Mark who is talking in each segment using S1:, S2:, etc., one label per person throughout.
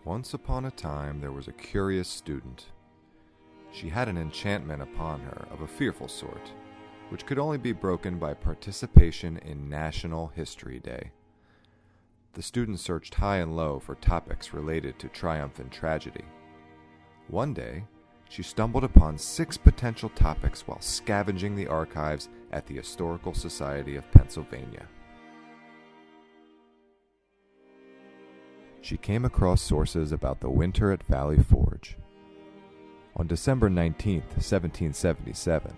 S1: Once upon a time there was a curious student. She had an enchantment upon her of a fearful sort, which could only be broken by participation in National History Day. The student searched high and low for topics related to triumph and tragedy. One day, she stumbled upon 6 potential topics while scavenging the archives at the Historical Society of Pennsylvania. She came across sources about the winter at Valley Forge. On December 19, 1777,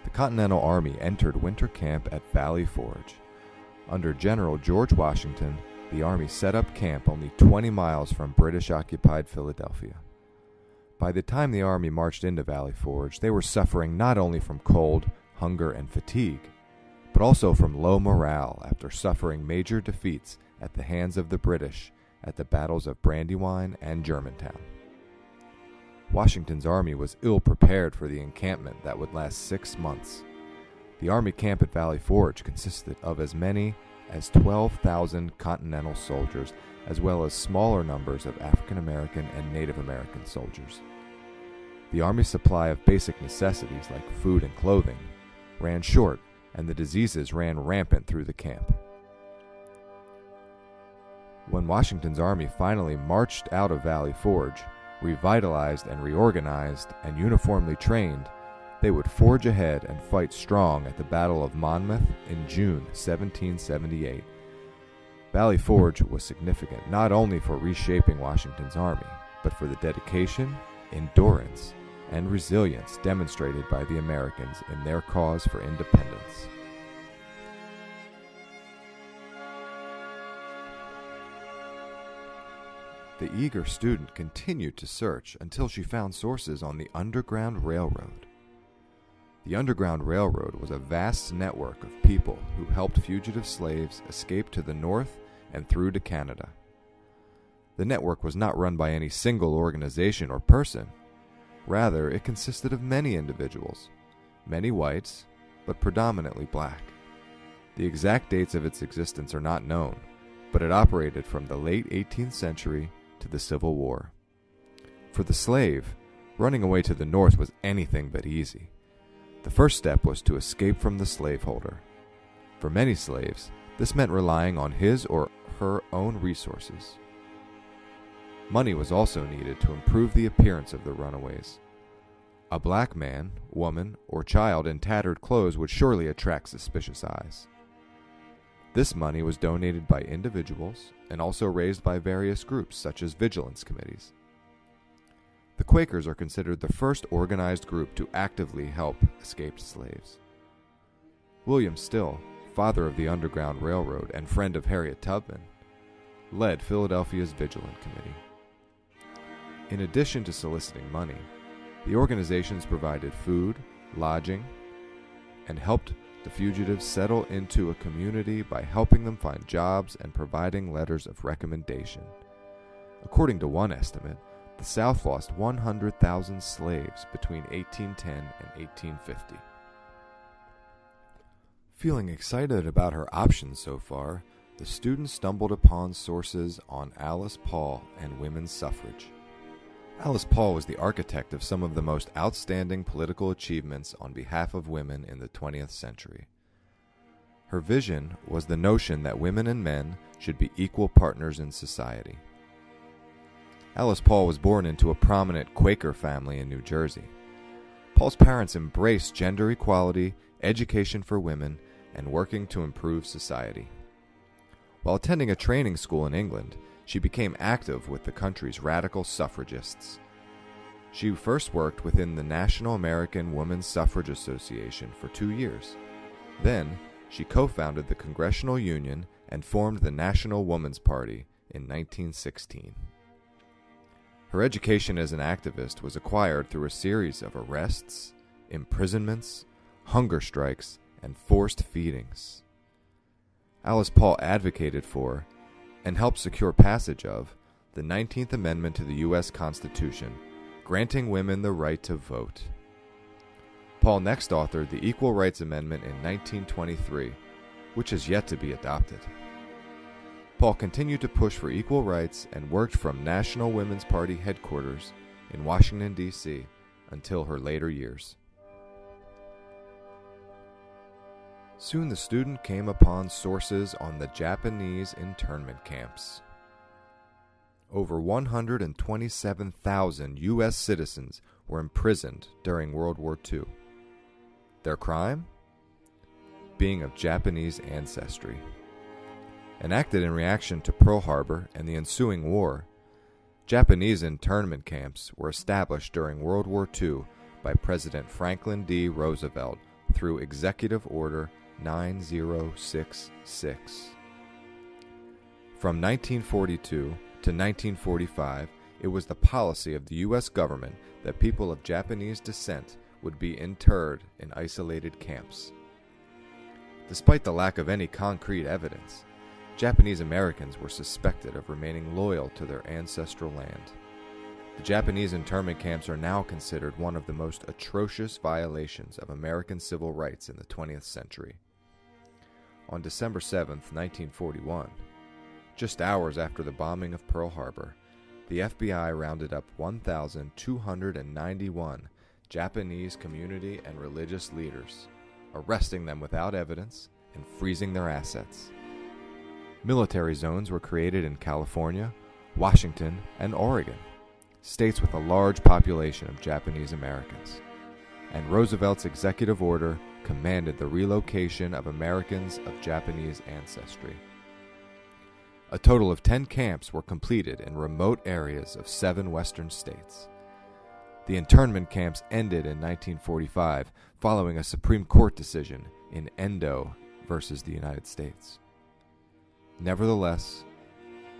S1: the Continental Army entered winter camp at Valley Forge. Under General George Washington, the Army set up camp only 20 miles from British-occupied Philadelphia. By the time the Army marched into Valley Forge, they were suffering not only from cold, hunger, and fatigue, but also from low morale after suffering major defeats at the hands of the British at the battles of Brandywine and Germantown. Washington's army was ill prepared for the encampment that would last 6 months. The Army camp at Valley Forge consisted of as many as 12,000 Continental soldiers, as well as smaller numbers of African American and Native American soldiers. The Army's supply of basic necessities like food and clothing ran short, and the diseases ran rampant through the camp. When Washington's army finally marched out of Valley Forge, revitalized and reorganized and uniformly trained, they would forge ahead and fight strong at the Battle of Monmouth in June 1778. Valley Forge was significant not only for reshaping Washington's army, but for the dedication, endurance, and resilience demonstrated by the Americans in their cause for independence. The eager student continued to search until she found sources on the Underground Railroad. The Underground Railroad was a vast network of people who helped fugitive slaves escape to the north and through to Canada. The network was not run by any single organization or person. Rather, it consisted of many individuals, many whites, but predominantly black. The exact dates of its existence are not known, but it operated from the late 18th century to the Civil War. For the slave, running away to the north was anything but easy. The first step was to escape from the slaveholder. For many slaves, this meant relying on his or her own resources. Money was also needed to improve the appearance of the runaways. A black man, woman, or child in tattered clothes would surely attract suspicious eyes. This money was donated by individuals and also raised by various groups such as vigilance committees. The Quakers are considered the first organized group to actively help escaped slaves. William Still, father of the Underground Railroad and friend of Harriet Tubman, led Philadelphia's Vigilant Committee. In addition to soliciting money, the organizations provided food, lodging, and helped the fugitives settle into a community by helping them find jobs and providing letters of recommendation. According to one estimate, the South lost 100,000 slaves between 1810 and 1850. Feeling excited about her options so far, the student stumbled upon sources on Alice Paul and women's suffrage. Alice Paul was the architect of some of the most outstanding political achievements on behalf of women in the 20th century. Her vision was the notion that women and men should be equal partners in society. Alice Paul was born into a prominent Quaker family in New Jersey. Paul's parents embraced gender equality, education for women, and working to improve society. While attending a training school in England, she became active with the country's radical suffragists. She first worked within the National American Women's Suffrage Association for 2 years. Then, she co-founded the Congressional Union and formed the National Woman's Party in 1916. Her education as an activist was acquired through a series of arrests, imprisonments, hunger strikes, and forced feedings. Alice Paul advocated for and helped secure passage of the 19th Amendment to the U.S. Constitution, granting women the right to vote. Paul next authored the Equal Rights Amendment in 1923, which has yet to be adopted. Paul continued to push for equal rights and worked from National Women's Party headquarters in Washington, D.C. until her later years. Soon the student came upon sources on the Japanese internment camps. Over 127,000 U.S. citizens were imprisoned during World War II. Their crime? Being of Japanese ancestry. Enacted in reaction to Pearl Harbor and the ensuing war, Japanese internment camps were established during World War II by President Franklin D. Roosevelt through Executive Order 9066. From 1942 to 1945, it was the policy of the U.S. government that people of Japanese descent would be interred in isolated camps. Despite the lack of any concrete evidence, Japanese Americans were suspected of remaining loyal to their ancestral land. The Japanese internment camps are now considered one of the most atrocious violations of American civil rights in the 20th century. On December 7, 1941, just hours after the bombing of Pearl Harbor, the FBI rounded up 1,291 Japanese community and religious leaders, arresting them without evidence and freezing their assets. Military zones were created in California, Washington, and Oregon, states with a large population of Japanese Americans, and Roosevelt's executive order commanded the relocation of Americans of Japanese ancestry. A total of 10 camps were completed in remote areas of 7 western states. The internment camps ended in 1945 following a Supreme Court decision in Endo versus the United States. Nevertheless,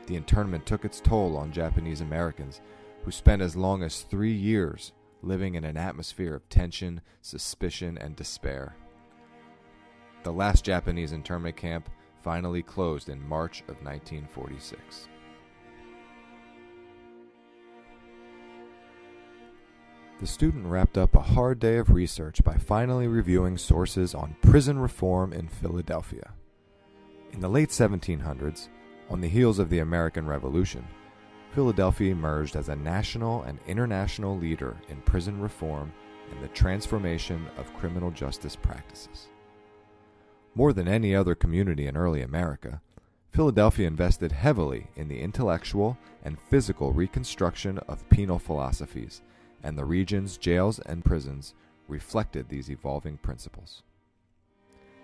S1: the internment took its toll on Japanese Americans who spent as long as 3 years living in an atmosphere of tension, suspicion, and despair. The last Japanese internment camp finally closed in March of 1946. The student wrapped up a hard day of research by finally reviewing sources on prison reform in Philadelphia. In the late 1700s, on the heels of the American Revolution, Philadelphia emerged as a national and international leader in prison reform and the transformation of criminal justice practices. More than any other community in early America, Philadelphia invested heavily in the intellectual and physical reconstruction of penal philosophies, and the region's jails and prisons reflected these evolving principles.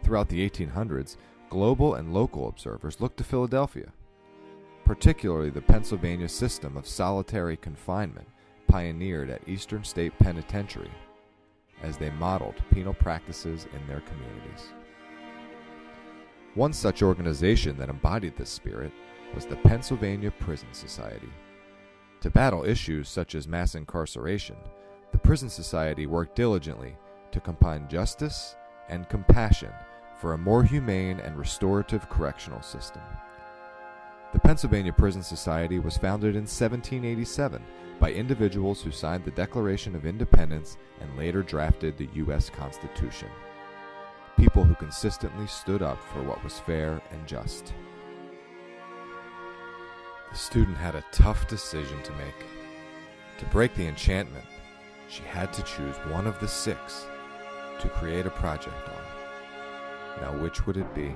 S1: Throughout the 1800s, global and local observers looked to Philadelphia, particularly the Pennsylvania system of solitary confinement pioneered at Eastern State Penitentiary, as they modeled penal practices in their communities. One such organization that embodied this spirit was the Pennsylvania Prison Society. To battle issues such as mass incarceration, the Prison Society worked diligently to combine justice and compassion for a more humane and restorative correctional system. The Pennsylvania Prison Society was founded in 1787 by individuals who signed the Declaration of Independence and later drafted the U.S. Constitution. People who consistently stood up for what was fair and just. The student had a tough decision to make. To break the enchantment, she had to choose one of the 6 to create a project on. Now, which would it be?